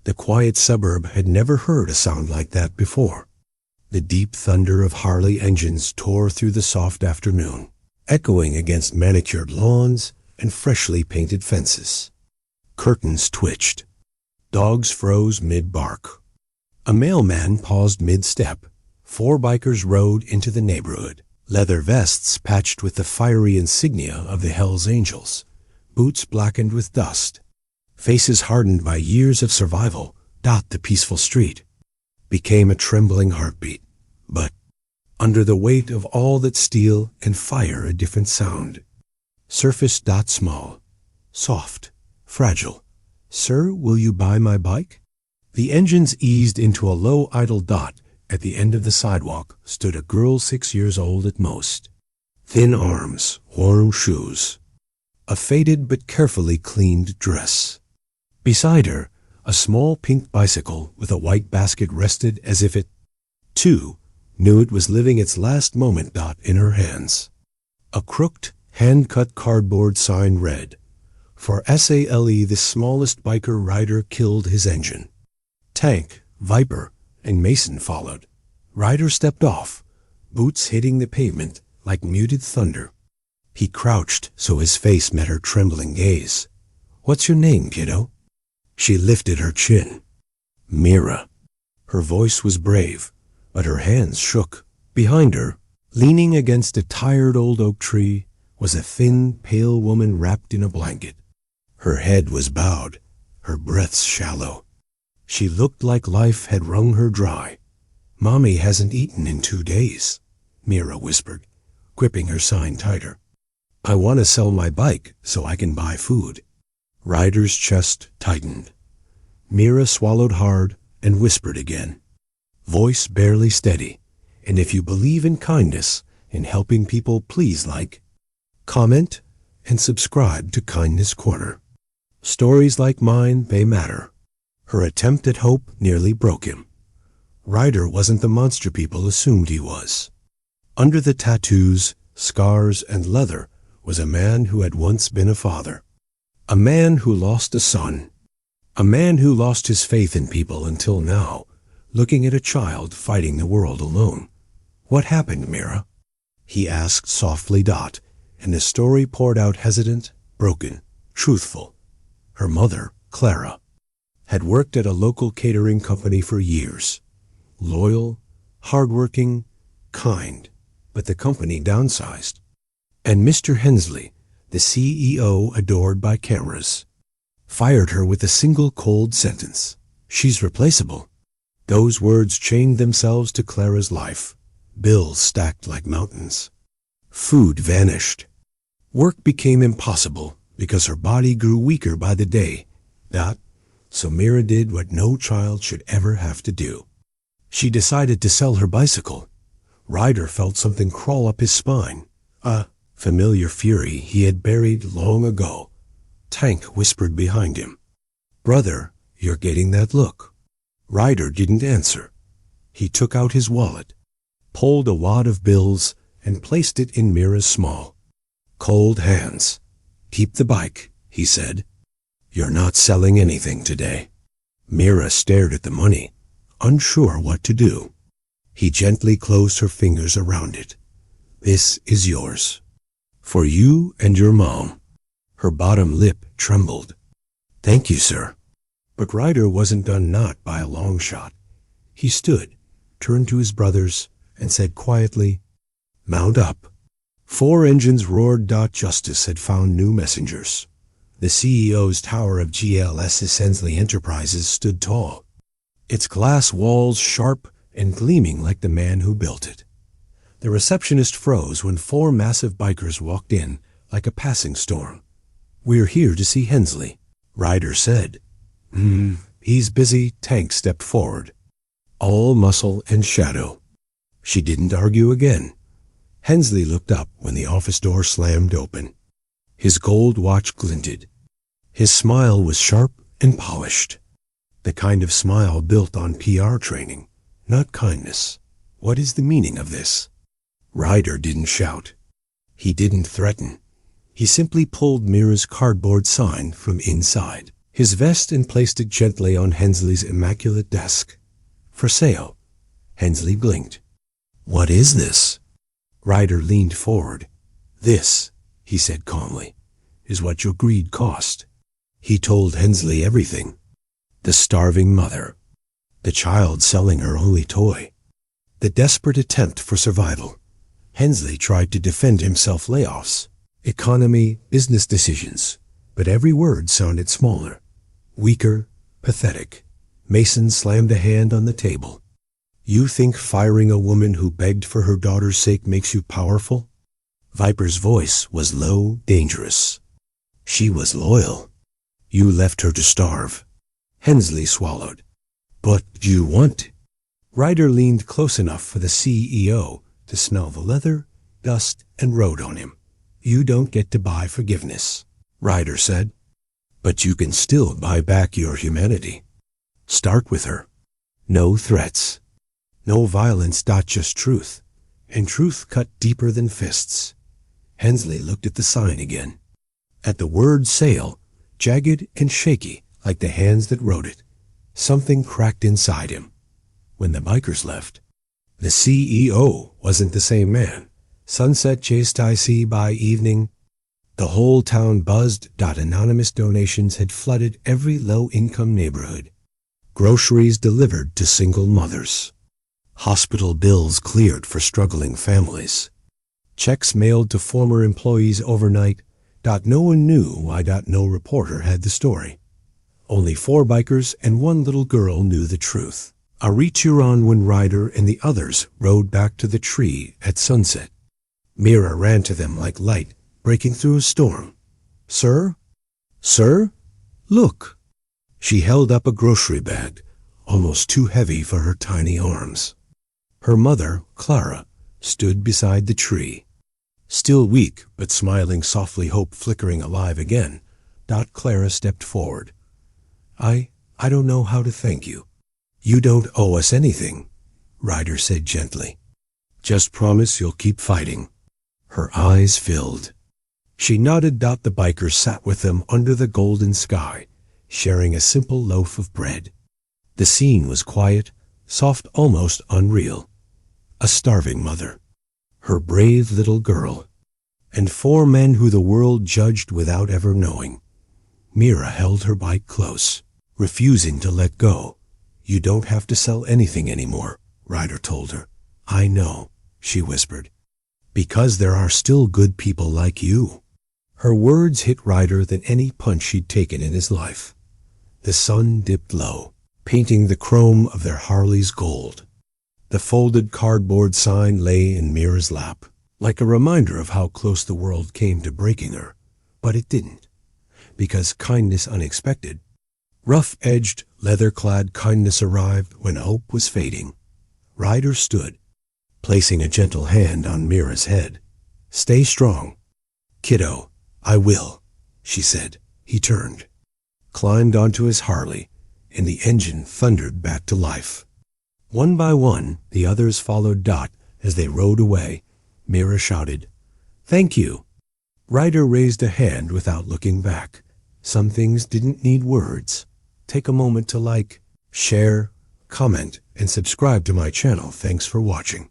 The quiet suburb had never heard a sound like that before. The deep thunder of Harley engines tore through the soft afternoon, echoing against manicured lawns and freshly painted fences. Curtains twitched. Dogs froze mid-bark. A mailman paused mid-step. 4 bikers rode into the neighborhood, leather vests patched with the fiery insignia of the Hells Angels, boots blackened with dust. Faces hardened by years of survival dot the peaceful street. Became a trembling heartbeat, but under the weight of all that steel and fire a different sound. Surface dot small, soft, fragile. Sir, will you buy my bike? The engines eased into a low idle dot. At the end of the sidewalk stood a girl 6 years old at most. Thin arms, worn shoes, a faded but carefully cleaned dress. Beside her, a small pink bicycle with a white basket rested as if it, too, knew it was living its last moment. In her hands, a crooked, hand-cut cardboard sign read, "For SALE, the smallest biker rider killed his engine." Tank, Viper, and Mason followed. Ryder stepped off, boots hitting the pavement like muted thunder. He crouched so his face met her trembling gaze. "What's your name, kiddo?" She lifted her chin. "Mira." Her voice was brave, but her hands shook. Behind her, leaning against a tired old oak tree, was a thin, pale woman wrapped in a blanket. Her head was bowed, her breaths shallow. She looked like life had wrung her dry. "Mommy hasn't eaten in 2 days," Mira whispered, gripping her sign tighter. "I want to sell my bike so I can buy food." Ryder's chest tightened. Mira swallowed hard and whispered again, voice barely steady. "And if you believe in kindness and helping people, please like, comment, and subscribe to Kindness Corner. Stories like mine, they matter." Her attempt at hope nearly broke him. Ryder wasn't the monster people assumed he was. Under the tattoos, scars, and leather was a man who had once been a father. A man who lost a son. A man who lost his faith in people until now, looking at a child fighting the world alone. "What happened, Mira?" he asked softly. And the story poured out hesitant, broken, truthful. Her mother, Clara, had worked at a local catering company for years. Loyal, hardworking, kind, but the company downsized. And Mr. Hensley, the CEO adored by cameras, fired her with a single cold sentence. "She's replaceable." Those words chained themselves to Clara's life. Bills stacked like mountains. Food vanished. Work became impossible because her body grew weaker by the day. So Mira did what no child should ever have to do. She decided to sell her bicycle. Ryder felt something crawl up his spine. A familiar fury he had buried long ago. Tank whispered behind him, "Brother, you're getting that look." Ryder didn't answer. He took out his wallet, pulled a wad of bills, and placed it in Mira's small, cold hands. "Keep the bike," he said. "You're not selling anything today." Mira stared at the money, unsure what to do. He gently closed her fingers around it. "This is yours. For you and your mom." Her bottom lip trembled. "Thank you, sir." But Ryder wasn't done, not by a long shot. He stood, turned to his brothers, and said quietly, "Mount up." 4 engines roared. Justice had found new messengers. The CEO's tower of GLS's Hensley Enterprises stood tall, its glass walls sharp and gleaming like the man who built it. The receptionist froze when 4 massive bikers walked in like a passing storm. "We're here to see Hensley," Ryder said. He's busy." Tank stepped forward, all muscle and shadow. She didn't argue again. Hensley looked up when the office door slammed open. His gold watch glinted. His smile was sharp and polished. The kind of smile built on PR training, not kindness. "What is the meaning of this?" Ryder didn't shout. He didn't threaten. He simply pulled Mira's cardboard sign from inside. his vest and placed it gently on Hensley's immaculate desk. For sale. Hensley blinked. What is this? Ryder leaned forward. This, he said calmly, is what your greed cost. He told Hensley everything. The starving mother. The child selling her only toy. The desperate attempt for survival. Hensley tried to defend himself. Layoffs, economy, business decisions. But every word sounded smaller, weaker, pathetic. Mason slammed a hand on the table. You think firing a woman who begged for her daughter's sake makes you powerful? Viper's voice was low, dangerous. She was loyal. You left her to starve. Hensley swallowed. But you want? Ryder leaned close enough for the CEO to smell the leather, dust, and road on him. You don't get to buy forgiveness, Ryder said. But you can still buy back your humanity. Start with her. No threats. No violence. Just truth. And truth cut deeper than fists. Hensley looked at the sign again. At the word sale, jagged and shaky like the hands that wrote it, something cracked inside him. When the bikers left, the CEO wasn't the same man. Sunset chased IC by evening. The whole town buzzed. Anonymous donations had flooded every low-income neighborhood. Groceries delivered to single mothers. Hospital bills cleared for struggling families. Checks mailed to former employees overnight. No one knew why. No reporter had the story. Only 4 bikers and 1 little girl knew the truth. A reach on when Ryder and the others rode back to the tree at sunset. Mira ran to them like light breaking through a storm. Sir? Sir? Look. She held up a grocery bag, almost too heavy for her tiny arms. Her mother, Clara, stood beside the tree. Still weak, but smiling softly, hope flickering alive again. Clara stepped forward. I don't know how to thank you. You don't owe us anything, Ryder said gently. Just promise you'll keep fighting. Her eyes filled. She nodded. The bikers sat with them under the golden sky, sharing a simple loaf of bread. The scene was quiet, soft, almost unreal. A starving mother, her brave little girl, and 4 men who the world judged without ever knowing. Mira held her bike close, refusing to let go. You don't have to sell anything anymore, Ryder told her. I know, she whispered. Because there are still good people like you. Her words hit Ryder than any punch she'd taken in his life. The sun dipped low, painting the chrome of their Harleys gold. The folded cardboard sign lay in Mira's lap, like a reminder of how close the world came to breaking her. But it didn't, because kindness unexpected. Rough-edged, leather-clad kindness arrived when hope was fading. Ryder stood, placing a gentle hand on Mira's head. Stay strong. Kiddo, I will, she said. He turned, climbed onto his Harley, and the engine thundered back to life. One by one, the others followed. As they rode away, Mira shouted, Thank you. Ryder raised a hand without looking back. Some things didn't need words. Take a moment to like, share, comment, and subscribe to my channel. Thanks for watching.